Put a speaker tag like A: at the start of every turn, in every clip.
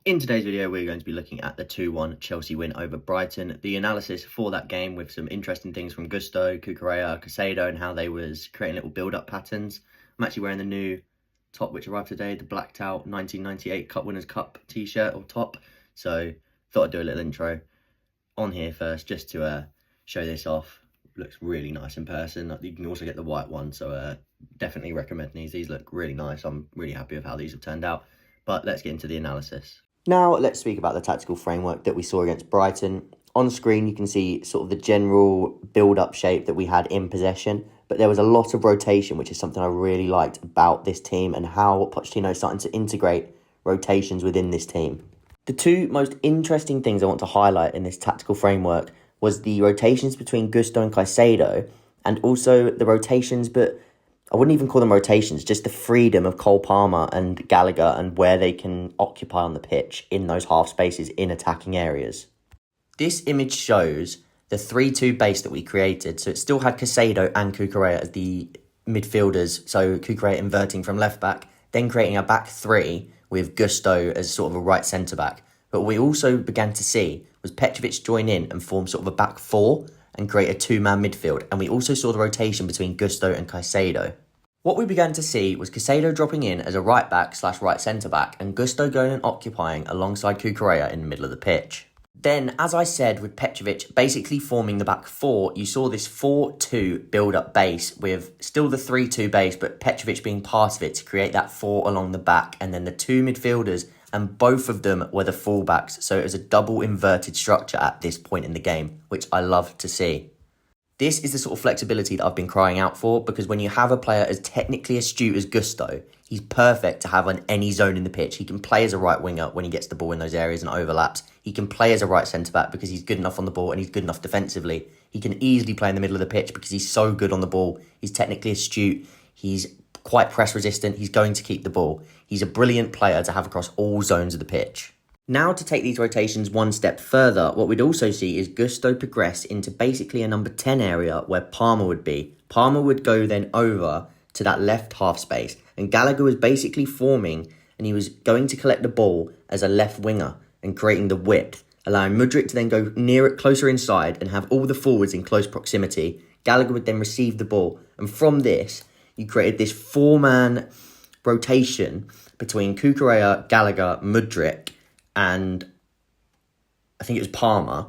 A: In today's video, we're going to be looking at the 2-1 Chelsea win over Brighton. The analysis for that game with some interesting things from Gusto, Cucurella, Caicedo, and how they was creating little build-up patterns. I'm actually wearing the new top which arrived today, the blacked out 1998 Cup Winners' Cup t-shirt or top. So thought I'd do a little intro on here first just to show this off. Looks really nice in person. You can also get the white one, so definitely recommend these. These look really nice. I'm really happy with how these have turned out. But let's get into the analysis. Now, let's speak about the tactical framework that we saw against Brighton. On screen, you can see sort of the general build-up shape that we had in possession, but there was a lot of rotation, which is something I really liked about this team and how Pochettino is starting to integrate rotations within this team. The two most interesting things I want to highlight in this tactical framework was the rotations between Gusto and Caicedo, and also the rotations, but I wouldn't even call them rotations, just the freedom of Cole Palmer and Gallagher and where they can occupy on the pitch in those half spaces in attacking areas. This image shows the 3-2 base that we created. So it still had Caicedo and Cucurella as the midfielders. So Cucurella inverting from left back, then creating a back three with Gusto as sort of a right centre back. But what we also began to see was Petrovic join in and form sort of a back four and create a two-man midfield. And we also saw the rotation between Gusto and Caicedo. What we began to see was Caicedo dropping in as a right back / right centre back and Gusto going and occupying alongside Cucurella in the middle of the pitch. Then, as I said, with Petrovic basically forming the back four, you saw this 4-2 build-up base with still the 3-2 base, but Petrovic being part of it to create that four along the back, and then the two midfielders, and both of them were the fullbacks. So it was a double inverted structure at this point in the game, which I love to see. This is the sort of flexibility that I've been crying out for, because when you have a player as technically astute as Gusto, he's perfect to have on any zone in the pitch. He can play as a right winger when he gets the ball in those areas and overlaps. He can play as a right centre-back because he's good enough on the ball and he's good enough defensively. He can easily play in the middle of the pitch because he's so good on the ball. He's technically astute. He's quite press resistant. He's going to keep the ball. He's a brilliant player to have across all zones of the pitch. Now, to take these rotations one step further, what we'd also see is Gusto progress into basically a number 10 area where Palmer would be. Palmer would go then over to that left half space, and Gallagher was basically forming, and he was going to collect the ball as a left winger and creating the width, allowing Mudryk to then go closer inside and have all the forwards in close proximity. Gallagher would then receive the ball, and from this, you created this four-man rotation between Cucurella, Gallagher, Mudryk, and I think it was Palmer.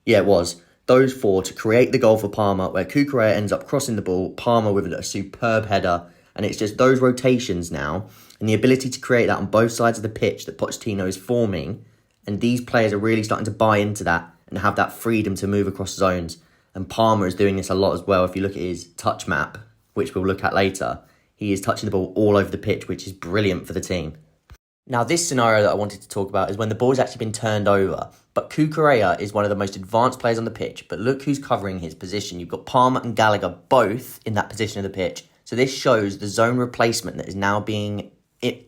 A: Yeah, it was. Those four to create the goal for Palmer, where Cucurella ends up crossing the ball, Palmer with a superb header. And it's just those rotations now and the ability to create that on both sides of the pitch that Pochettino is forming. And these players are really starting to buy into that and have that freedom to move across zones. And Palmer is doing this a lot as well. If you look at his touch map, which we'll look at later, he is touching the ball all over the pitch, which is brilliant for the team. Now, this scenario that I wanted to talk about is when the ball's actually been turned over, but Cucurella is one of the most advanced players on the pitch, but look who's covering his position. You've got Palmer and Gallagher both in that position of the pitch. So this shows the zone replacement that is now being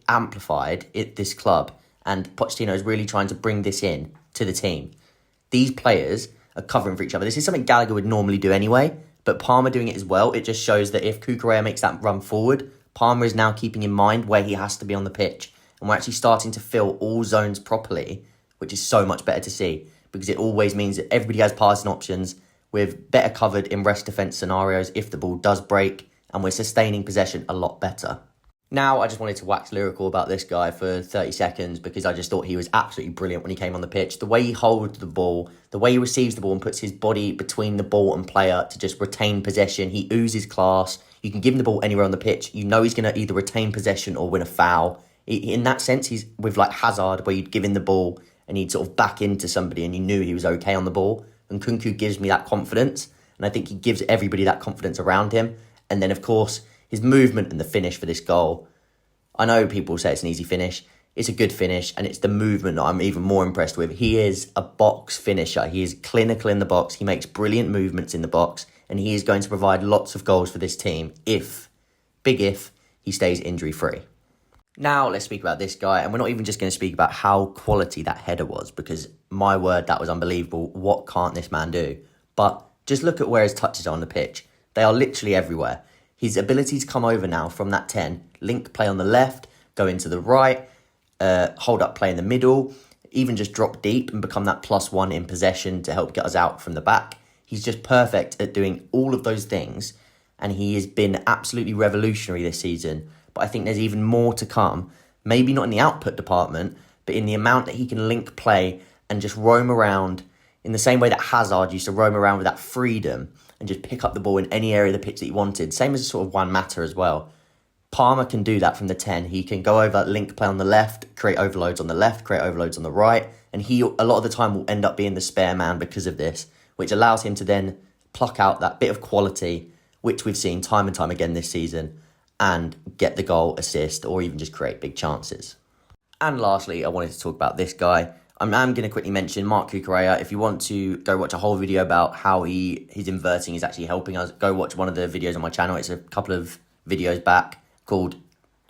A: amplified at this club, and Pochettino is really trying to bring this in to the team. These players are covering for each other. This is something Gallagher would normally do anyway, but Palmer doing it as well. It just shows that if Cucurella makes that run forward, Palmer is now keeping in mind where he has to be on the pitch. And we're actually starting to fill all zones properly, which is so much better to see because it always means that everybody has passing options. We're better covered in rest defence scenarios if the ball does break, and we're sustaining possession a lot better. Now, I just wanted to wax lyrical about this guy for 30 seconds because I just thought he was absolutely brilliant when he came on the pitch. The way he holds the ball, the way he receives the ball and puts his body between the ball and player to just retain possession. He oozes class. You can give him the ball anywhere on the pitch. You know he's going to either retain possession or win a foul. In that sense, he's with like Hazard, where you'd give him the ball and he'd sort of back into somebody and you knew he was okay on the ball. And Nkunku gives me that confidence. And I think he gives everybody that confidence around him. And then, of course, his movement and the finish for this goal. I know people say it's an easy finish. It's a good finish. And it's the movement that I'm even more impressed with. He is a box finisher. He is clinical in the box. He makes brilliant movements in the box. And he is going to provide lots of goals for this team if, big if, he stays injury-free. Now, let's speak about this guy, and we're not even just going to speak about how quality that header was, because, my word, that was unbelievable. What can't this man do? But just look at where his touches are on the pitch. They are literally everywhere. His ability to come over now from that 10, link play on the left, go into the right, hold up play in the middle, even just drop deep and become that +1 in possession to help get us out from the back. He's just perfect at doing all of those things, and he has been absolutely revolutionary this season. But I think there's even more to come, maybe not in the output department, but in the amount that he can link play and just roam around in the same way that Hazard used to roam around with that freedom and just pick up the ball in any area of the pitch that he wanted. Same as sort of Juan Mata as well. Palmer can do that from the 10. He can go over, link play on the left, create overloads on the left, create overloads on the right, and he, a lot of the time, will end up being the spare man because of this, which allows him to then pluck out that bit of quality, which we've seen time and time again this season, and get the goal, assist, or even just create big chances. And lastly, I wanted to talk about this guy. I'm going to quickly mention Marc Cucurella. If you want to go watch a whole video about how his inverting is actually helping us, go watch one of the videos on my channel. It's a couple of videos back called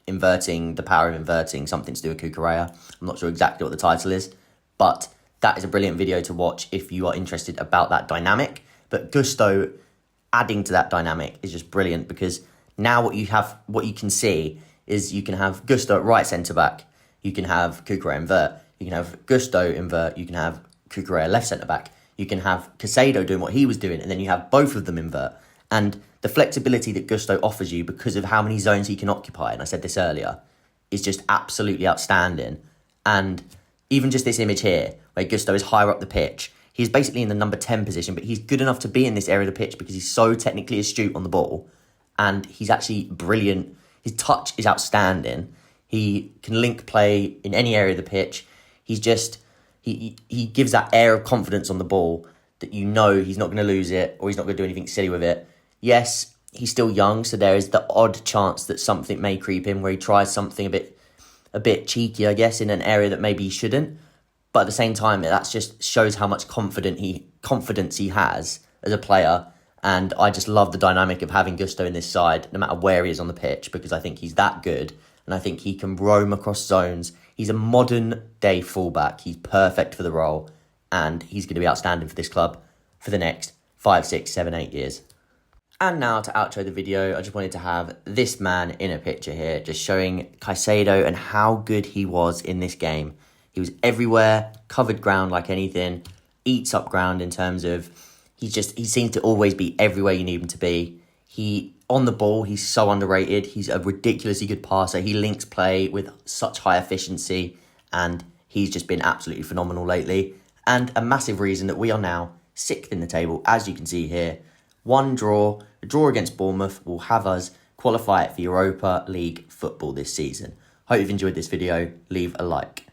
A: Inverting, the Power of Inverting, something to do with Cucurella. I'm not sure exactly what the title is, but that is a brilliant video to watch if you are interested about that dynamic. But Gusto adding to that dynamic is just brilliant, because now what you can see is you can have Gusto at right centre-back, you can have Cucurella invert, you can have Gusto invert, you can have Cucurella left centre-back, you can have Caicedo doing what he was doing, and then you have both of them invert. And the flexibility that Gusto offers you because of how many zones he can occupy, and I said this earlier, is just absolutely outstanding. And even just this image here, where Gusto is higher up the pitch, he's basically in the number 10 position, but he's good enough to be in this area of the pitch because he's so technically astute on the ball, and he's actually brilliant. His touch is outstanding. He can link play in any area of the pitch. He's just, he gives that air of confidence on the ball that you know he's not going to lose it or he's not going to do anything silly with it. Yes, he's still young, so there is the odd chance that something may creep in where he tries something a bit cheeky, I guess, in an area that maybe he shouldn't. But at the same time, that just shows how much confidence he has as a player. And I just love the dynamic of having Gusto in this side, no matter where he is on the pitch, because I think he's that good. And I think he can roam across zones. He's a modern-day fullback. He's perfect for the role. And he's going to be outstanding for this club for the next 5, 6, 7, 8 years. And now to outro the video, I just wanted to have this man in a picture here, just showing Caicedo and how good he was in this game. He was everywhere, covered ground like anything, eats up ground in terms of, he seems to always be everywhere you need him to be. On the ball, he's so underrated. He's a ridiculously good passer. He links play with such high efficiency, and he's just been absolutely phenomenal lately. And a massive reason that we are now 6th in the table, as you can see here. A draw against Bournemouth will have us qualify for Europa League football this season. Hope you've enjoyed this video. Leave a like.